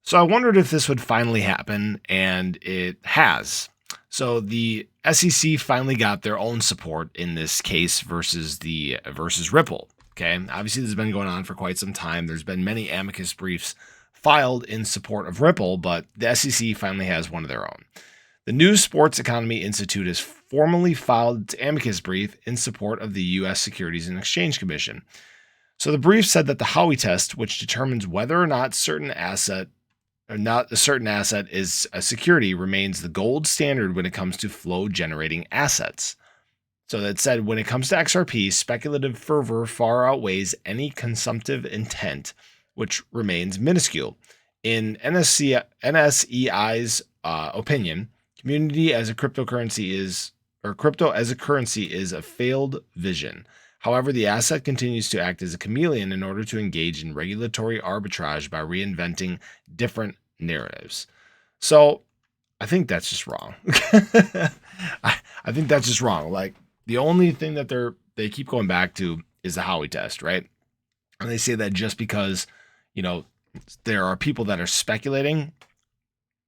So I wondered if this would finally happen, and it has. So the SEC finally got their own support in this case versus Ripple. Okay, obviously this has been going on for quite some time. There's been many amicus briefs filed in support of Ripple, but the SEC finally has one of their own. The New Sports Economy Institute has formally filed its amicus brief in support of the U.S. Securities and Exchange Commission. So the brief said that the Howey test, which determines whether or not a certain asset is a security, remains the gold standard when it comes to flow generating assets. So that said, when it comes to XRP, speculative fervor far outweighs any consumptive intent, which remains minuscule. In NSEI's opinion, community as a cryptocurrency is, or crypto as a currency is a failed vision. However, the asset continues to act as a chameleon in order to engage in regulatory arbitrage by reinventing different narratives. So I think that's just wrong. I think that's just wrong. Like, the only thing that they keep going back to is the Howey test, right? And they say that just because, there are people that are speculating,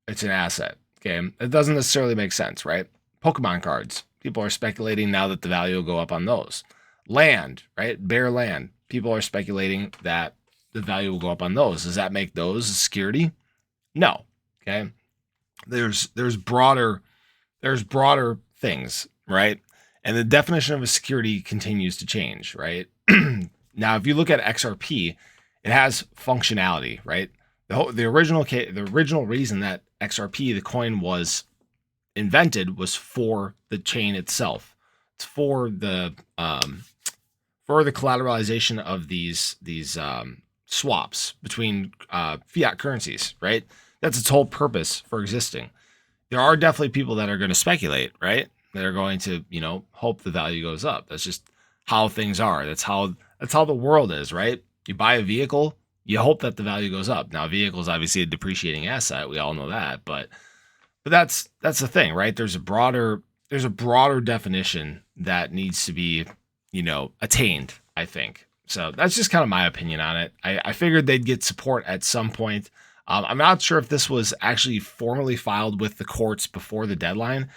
it's an asset. Okay. It doesn't necessarily make sense, right? Pokemon cards. People are speculating now that the value will go up on those. Land, right? Bare land. People are speculating that the value will go up on those. Does that make those a security? No. Okay. There's broader things, right? And the definition of a security continues to change, right? Now, if you look at XRP, it has functionality, right? The original reason that XRP, the coin, was invented was for the chain itself. It's for the collateralization of these swaps between fiat currencies, right? That's its whole purpose for existing. There are definitely people that are going to speculate, right? That are going to, hope the value goes up. That's just how things are. That's how the world is, right? You buy a vehicle, you hope that the value goes up. Now, a vehicle is obviously a depreciating asset. We all know that, but that's the thing, right? There's a broader definition that needs to be, attained, I think. So that's just kind of my opinion on it. I figured they'd get support at some point. I'm not sure if this was actually formally filed with the courts before the deadline,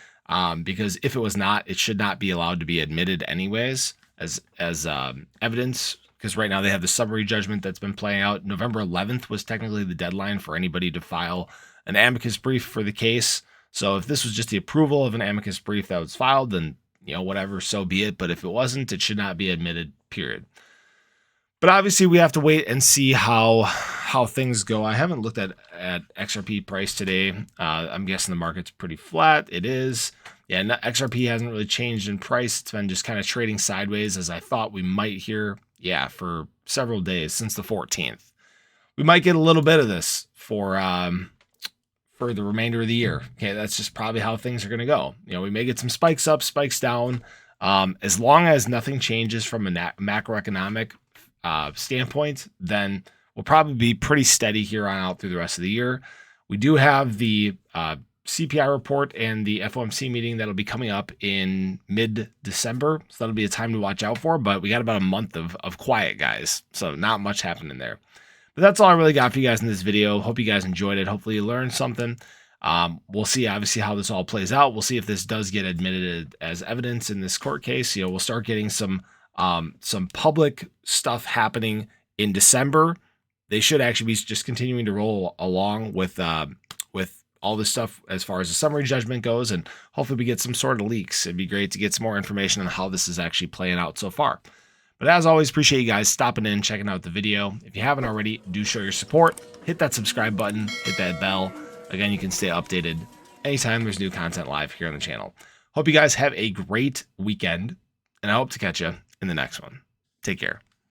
because if it was not, it should not be allowed to be admitted anyways as evidence, because right now they have the summary judgment that's been playing out. November 11th was technically the deadline for anybody to file an amicus brief for the case. So if this was just the approval of an amicus brief that was filed, then, whatever, so be it. But if it wasn't, it should not be admitted, period. But obviously we have to wait and see how things go. I haven't looked at XRP price today. I'm guessing the market's pretty flat. It is. Yeah, XRP hasn't really changed in price. It's been just kind of trading sideways, as I thought we might here. Yeah, for several days since the 14th. We might get a little bit of this for the remainder of the year. Okay, that's just probably how things are going to go. We may get some spikes up, spikes down. As long as nothing changes from a macroeconomic standpoint, then we'll probably be pretty steady here on out through the rest of the year. We do have the CPI report and the FOMC meeting that'll be coming up in mid-December. So that'll be a time to watch out for, but we got about a month of quiet, guys. So not much happening there. But that's all I really got for you guys in this video. Hope you guys enjoyed it. Hopefully you learned something. We'll see, obviously, how this all plays out. We'll see if this does get admitted as evidence in this court case. We'll start getting some public stuff happening in December. They should actually be just continuing to roll along with all this stuff as far as the summary judgment goes, and hopefully we get some sort of leaks. It'd be great to get some more information on how this is actually playing out so far. But as always, appreciate you guys stopping in, checking out the video. If you haven't already, do show your support. Hit that subscribe button, hit that bell. Again, you can stay updated anytime there's new content live here on the channel. Hope you guys have a great weekend, and I hope to catch you in the next one. Take care.